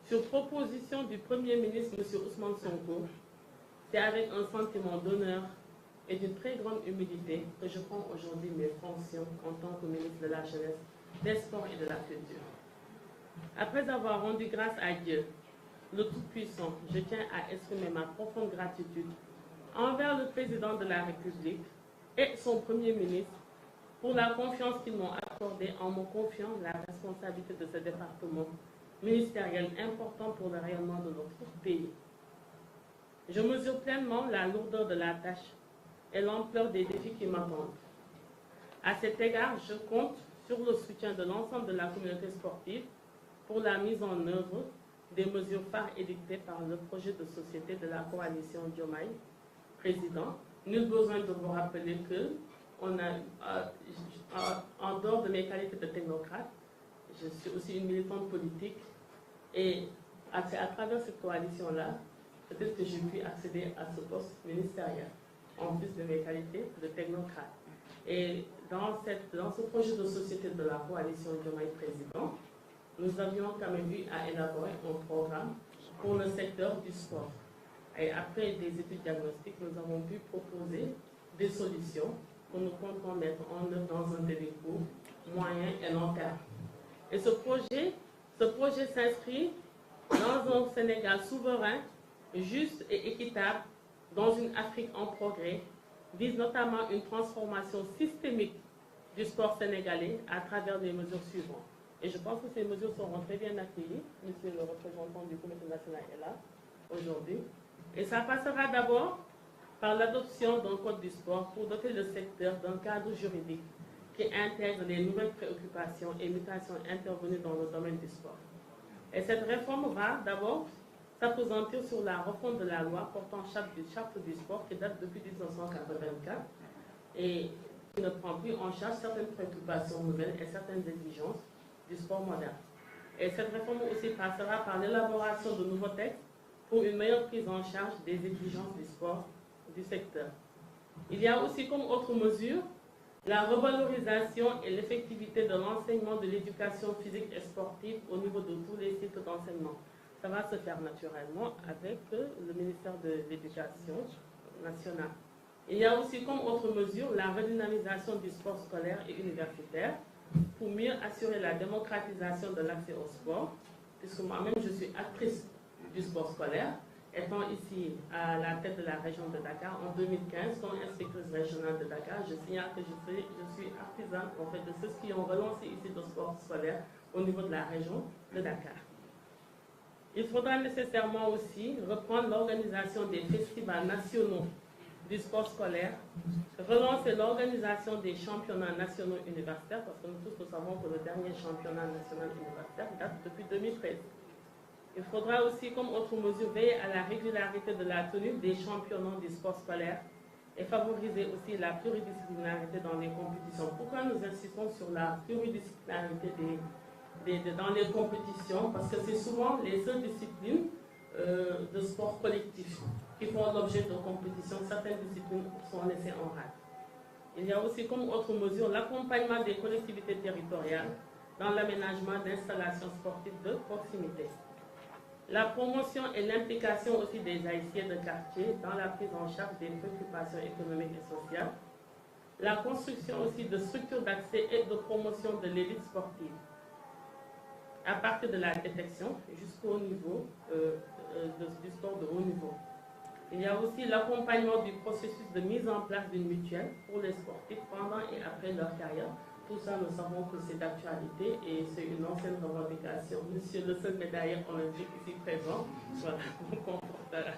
sur proposition du Premier ministre, M. Ousmane Sonko, c'est avec un sentiment d'honneur et d'une très grande humilité que je prends aujourd'hui mes fonctions en tant que ministre de la Jeunesse, des Sports et de la Culture. Après avoir rendu grâce à Dieu, le Tout-Puissant, je tiens à exprimer ma profonde gratitude envers le Président de la République et son Premier ministre pour la confiance qu'ils m'ont accordée en me confiant la responsabilité de ce département ministériel important pour le rayonnement de notre pays. Je mesure pleinement la lourdeur de la tâche et l'ampleur des défis qui m'attendent. À cet égard, je compte sur le soutien de l'ensemble de la communauté sportive pour la mise en œuvre des mesures phares édictées par le projet de société de la coalition Diomaye Président. Nul besoin de vous rappeler que en dehors de mes qualités de technocrate, je suis aussi une militante politique et à travers cette coalition-là, peut-être que j'ai pu accéder à ce poste ministériel, en plus de mes qualités de technocrate. Et dans ce projet de société de la coalition Diomaye Président, nous avions quand même eu à élaborer un programme pour le secteur du sport. Et après des études diagnostiques, nous avons pu proposer des solutions que nous comptons mettre en œuvre dans un délai court, moyen et long terme. Et ce projet s'inscrit dans un Sénégal souverain, juste et équitable, dans une Afrique en progrès, vise notamment une transformation systémique du sport sénégalais à travers les mesures suivantes. Et je pense que ces mesures seront très bien accueillies. Monsieur le représentant du Comité national est là aujourd'hui. Et ça passera d'abord par l'adoption d'un code du sport pour doter le secteur d'un cadre juridique qui intègre les nouvelles préoccupations et mutations intervenues dans le domaine du sport. Et cette réforme va d'abord s'appesantir sur la refonte de la loi portant charte du sport qui date depuis 1984 et qui ne prend plus en charge certaines préoccupations nouvelles et certaines exigences du sport moderne. Et cette réforme aussi passera par l'élaboration de nouveaux textes pour une meilleure prise en charge des exigences du sport du secteur. Il y a aussi comme autre mesure la revalorisation et l'effectivité de l'enseignement de l'éducation physique et sportive au niveau de tous les cycles d'enseignement. Ça va se faire naturellement avec le ministère de l'Éducation nationale. Il y a aussi comme autre mesure la redynamisation du sport scolaire et universitaire pour mieux assurer la démocratisation de l'accès au sport, puisque moi-même je suis actrice du sport scolaire, étant ici à la tête de la région de Dakar en 2015 comme inspectrice régionale de Dakar. Je signale que je suis artisane en fait, de ceux qui ont relancé ici le sport scolaire au niveau de la région de Dakar. Il faudra nécessairement aussi reprendre l'organisation des festivals nationaux du sport scolaire, relancer l'organisation des championnats nationaux universitaires, parce que nous tous nous savons que le dernier championnat national universitaire date depuis 2013. Il faudra aussi, comme autre mesure, veiller à la régularité de la tenue des championnats du sport scolaire et favoriser aussi la pluridisciplinarité dans les compétitions. Pourquoi nous insistons sur la pluridisciplinarité dans les compétitions? Parce que c'est souvent les seules disciplines de sport collectif qui font l'objet de compétitions. Certaines disciplines sont laissées en rade. Il y a aussi comme autre mesure l'accompagnement des collectivités territoriales dans l'aménagement d'installations sportives de proximité. La promotion et l'implication aussi des Haïtiens de quartier dans la prise en charge des préoccupations économiques et sociales. La construction aussi de structures d'accès et de promotion de l'élite sportive à partir de la détection jusqu'au niveau du sport de haut niveau. Il y a aussi l'accompagnement du processus de mise en place d'une mutuelle pour les sportifs pendant et après leur carrière. Tout ça, nous savons que c'est d'actualité et c'est une ancienne revendication. Monsieur le seul médailleur olympique ici présent, voilà, vous confortera.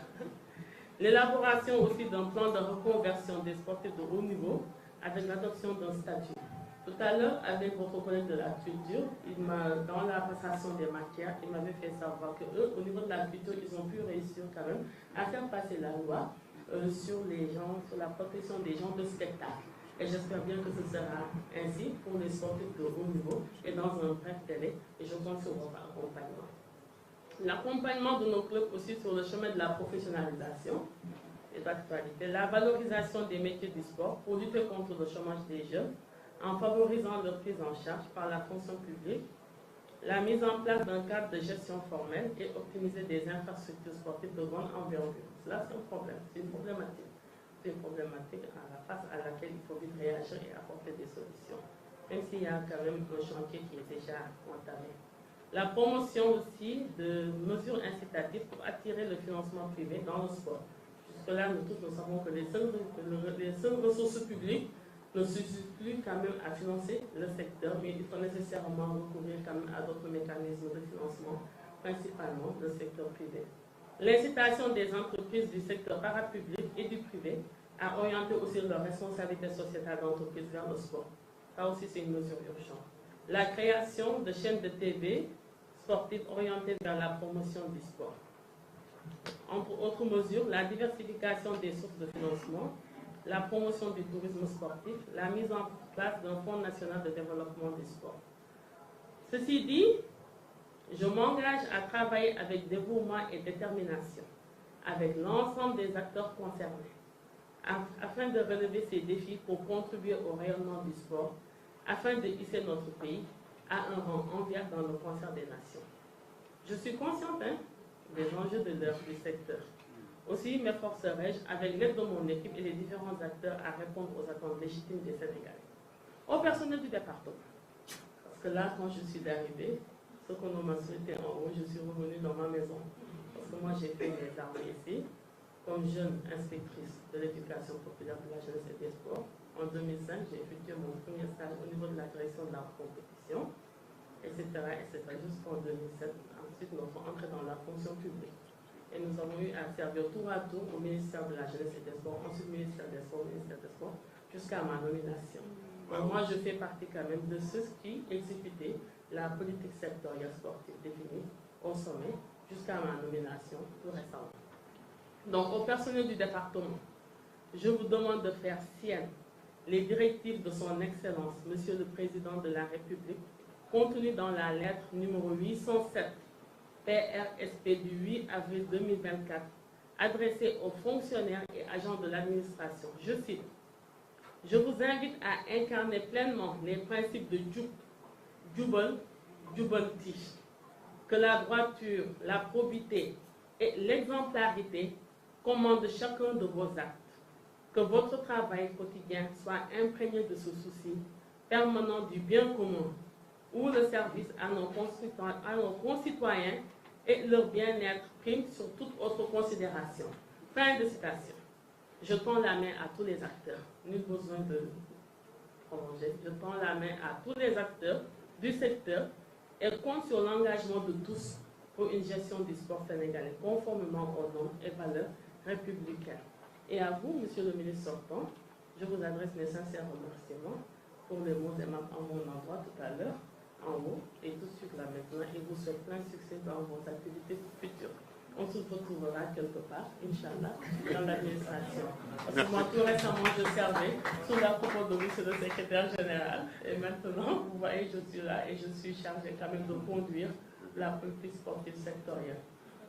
L'élaboration aussi d'un plan de reconversion des sportifs de haut niveau avec l'adoption d'un statut. Tout à l'heure, avec votre collègue de la culture, dans la passation des matières, il m'avait fait savoir qu'eux, au niveau de la culture, ils ont pu réussir quand même à faire passer la loi sur la protection des gens de spectacle. Et j'espère bien que ce sera ainsi pour les sportifs de haut niveau et dans un bref délai. Et je compte sur votre accompagnement. L'accompagnement de nos clubs aussi sur le chemin de la professionnalisation et d'actualité. La valorisation des métiers du sport pour lutter contre le chômage des jeunes en favorisant leur prise en charge par la fonction publique. la mise en place d'un cadre de gestion formelle et optimiser des infrastructures sportives de grande envergure. Cela, c'est un problème, c'est une problématique. C'est une problématique face à laquelle il faut vite réagir et apporter des solutions, même s'il y a quand même un chantier qui est déjà entamé. La promotion aussi de mesures incitatives pour attirer le financement privé dans le sport. Jusque-là, nous tous, nous savons que les seules ressources publiques ne suffisent plus quand même à financer le secteur, mais il faut nécessairement recourir quand même à d'autres mécanismes de financement, principalement le secteur privé. L'incitation des entreprises du secteur parapublic et du privé à orienter aussi leur responsabilité sociétale d'entreprise vers le sport. Ça aussi, c'est une mesure urgente. La création de chaînes de TV sportives orientées vers la promotion du sport. Entre autres mesures, la diversification des sources de financement, la promotion du tourisme sportif, la mise en place d'un fonds national de développement du sport. Ceci dit, je m'engage à travailler avec dévouement et détermination avec l'ensemble des acteurs concernés afin de relever ces défis pour contribuer au rayonnement du sport, afin de hisser notre pays à un rang enviable dans le concert des nations. Je suis consciente des enjeux de l'heure du secteur. Aussi m'efforcerai-je, avec l'aide de mon équipe et les différents acteurs, à répondre aux attentes légitimes des Sénégalais. Au personnel du département, parce que là, quand je suis arrivée, ce qu'on m'a souhaité en haut, je suis revenue dans ma maison. Parce que moi, j'ai fait mes armes ici, comme jeune inspectrice de l'éducation populaire de la jeunesse et des sports. En 2005, j'ai effectué mon premier stage au niveau de la direction de la compétition, etc. jusqu'en 2007. Ensuite, nous sommes entrés dans la fonction publique. Et nous avons eu à servir tour à tour au ministère de la Jeunesse et des Sports, ensuite ministère des Sports, jusqu'à ma nomination. Donc, moi, je fais partie quand même de ceux qui exécutaient la politique sectorielle sportive définie au sommet, jusqu'à ma nomination tout récemment. Donc, au personnel du département, je vous demande de faire sienne les directives de son Excellence, Monsieur le Président de la République, contenues dans la lettre numéro 807 PRSP du 8 avril 2024, adressée aux fonctionnaires et agents de l'administration. Je cite: « Je vous invite à incarner pleinement les principes de Jubal Jubanti, que la droiture, la probité et l'exemplarité commandent chacun de vos actes. Que votre travail quotidien soit imprégné de ce souci permanent du bien commun, où le service à nos concitoyens et leur bien-être prime sur toute autre considération. » Fin de citation. Je tends la main à tous les acteurs. Nul besoin de prolonger. Je tends la main à tous les acteurs du secteur et compte sur l'engagement de tous pour une gestion du sport sénégalais conformément aux normes et valeurs républicaines. Et à vous, Monsieur le ministre sortant, je vous adresse mes sincères remerciements pour les mots aimables en mon endroit tout à l'heure, en haut, et tout de suite là maintenant, et vous souhaite plein de succès dans vos activités futures. On se retrouvera quelque part, Inch'Allah, dans l'administration. Parce que moi, tout récemment, je servais sous la propos de monsieur le secrétaire général. Et maintenant, vous voyez, je suis là et je suis chargée quand même de conduire la politique sportive sectorielle.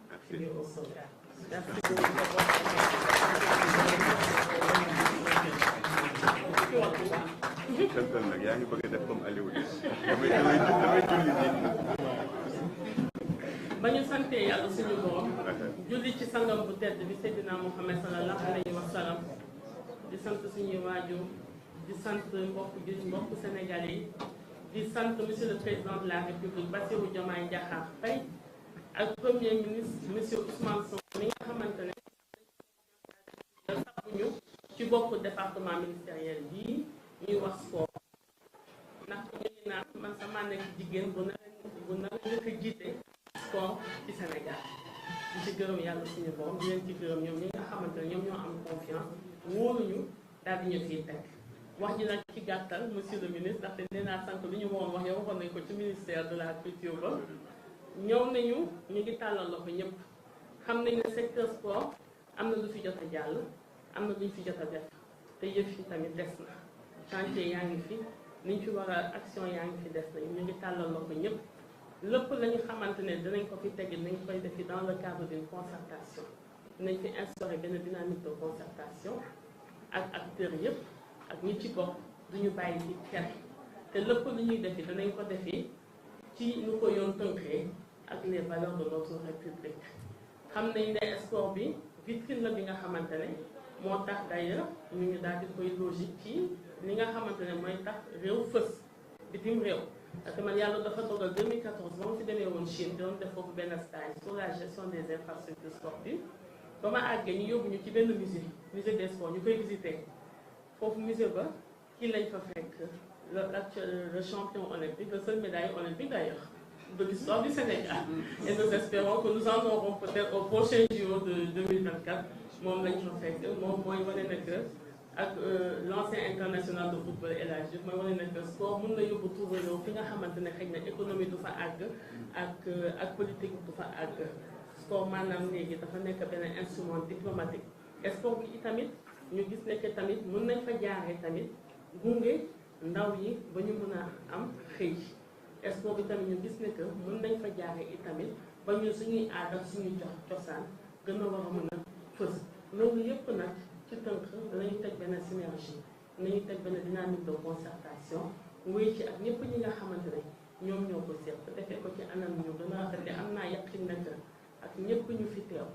Merci. Au sommet. Merci ba ñu sante yàlla suñu borom julli ci sangam bu tedd bi Seydina Muhammad sallallahu alayhi wa sallam di sant suñuy waajur di sant mbokk sénégalais yi di sant monsieur le président de la République Bassirou Diomaye Diakhar Faye ak premier ministre monsieur Ousmane Sonko mi nga xamante ne saxuñu ci bopp département ministériel bii ñuy wax sport ndax ñu ngi naan man sama nekk jigéen bu na nga ko jiite sport ci Sénégal di ci gërëm yàlla suñu borom di leen ci gërëm ñoom ñi nga xamante ne ñoom ñoo am confiance wóoruñu daal di ñu fiy teg wax ji nag ci gàttal monsieur le ministre ndaxte nee naa sànq lu ñu waroon wax yow waxoon nañ ko ci ministère de la culture ba ñëw nañu ñu ngi tàllal loxo ñëpp xam nañ ne secteur sport am na lu fi jot a jàll am na lu ñu fi jot a def te yëf yi tamit des na chantier yaa ngi fi niñ fi war a action yaa ngi fi des na ñu ngi tàllal loxo ñëpp lépp la ñu xamante ne dinañ ko fi tegi nañ koy defi dans le cadre d'une concertation dinañ fi instaurer benn dynamique de concertation ak acteurs yëpp ak ñi ci bokk duñu bàyyi ci kenn te lépp lu ñuy defi danañ ko defi ci nu ko yoon tënkee ak les valeurs de notre république xam nañ ne sport bi vitrine la bi nga xamante ne moo tax d'ailleurs ñu ngi daal di koy logique ci li nga xamante ne mooy tax réew fës bitim réew parce que man yàlla dafa dogal 2014 ba ma fi demee woon Chine doon def foofu benn stage sur la gestion des infrastructures sportives ba ma àggee ñu yóbbu ñu ci benn musée des sports ñu koy visiter foofu musée ba kii lañ fa fekk le champion olympique, le seul médaille olympique d'ailleurs de l'histoire du Sénégal. Et nous espérons que nous en aurons peut-être au prochain JO de 2024. Moom lañ fa fekk moom mooy wane nekk ak l'ancien international de football El Hadji Diouf mooy wane nekk sport mën na yóbbu tur réew fi nga xamante ne xëy na économie du fa àgg ak politique du fa àgg. Sport maanaam léegi dafa nekk benn instrument diplomatique. Sport bi itamit ñu gis ne que tamit mën nañ fa jaaree tamit gunge ndaw yi ba ñu mën a am xëy. Sport bi tamit ñu gis ne que mën nañ fa jaaree itamit ba ñu suñuy aada suñuy cosaan gën a war a mën a fës. loolu yëpp nag ci tënk danañu teg benn synergie danañu teg benn dynamique de concertation wéy ci ak ñëpp ñi nga xamante ne ñoom ñoo ko seet defee ko ci anam ñu gën a rafet am naa yaqin nag ak ñëpp ñu fi teew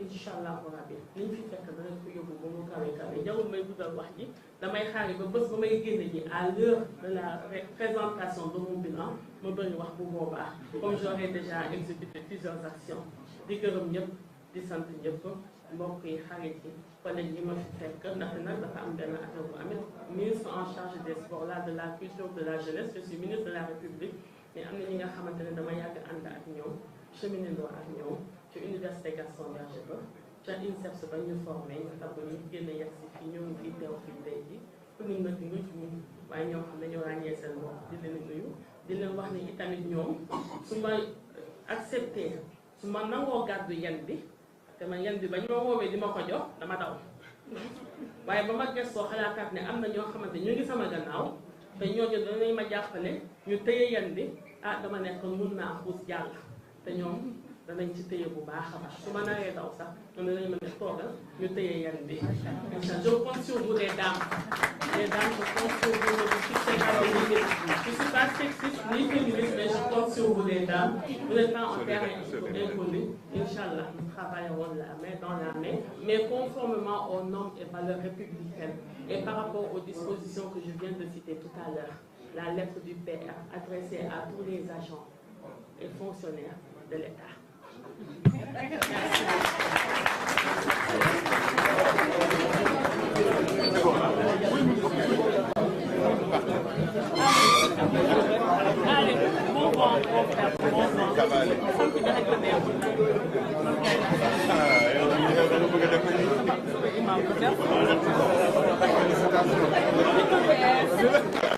incha allah rabbi liñ fi fekk danañ ko yóbbu ba mu kawe kawe jarul may guddal wax ji damay xaari ba bés ba may génne ji à l'heure de la présentation de mon bilan ma bëri wax bu boobaa comme j'aurais déjà exécuté plusieurs actions di gërëm ñëpp di sant ñëpp mbokk yi xarit yi collègues yi ma fi fekk ndaxte nag dafa am benn affaire bu amit ministre en charge des sports là de la culture de la jeunesse je suis ministre de la République mais am na ñi nga xamante ne dama yàgg ànd ak ñoom cheminando ak ñoom ci université Gaston Berger ba ca INSEPS ba ñu formé ñu tabb ñu génn yegg si fii ñoo ngi fii teew fii tey ji pour ñun nag ñu ci mun waaye ñoo xam ne ñoo ràññee seen bopp di leen nuyu di leen wax ni itamit ñoom su ma accepté su ma nangoo gàddu yen bi te man yan bi ba ñu ma woowee di ma ko jox dama daw waaye ba ma gëstoo xalaataat ne am na ñoo xamante ñu ngi sama gannaaw te ñooñu danañ ma jàppale ñu téye yan bi ah dama nekk mun naa xuus jàll te ñoom danañ ci téye bu baax a baax su ma naree daw sax ñoom danañ ma ne toogal ñu téye yan bi. je compte sur vous les dames je compte sur vous le succès académique. Je ne suis pas sexiste ni féministe mais je compte sur vous les dames. Vous n'êtes pas en terrain inconnu. Inch'Allah, nous travaillerons la main dans la main, mais conformément aux normes et valeurs républicaines. Et par rapport aux dispositions que je viens de citer tout à l'heure, la lettre du PR adressée à tous les agents et fonctionnaires de l'État. Merci.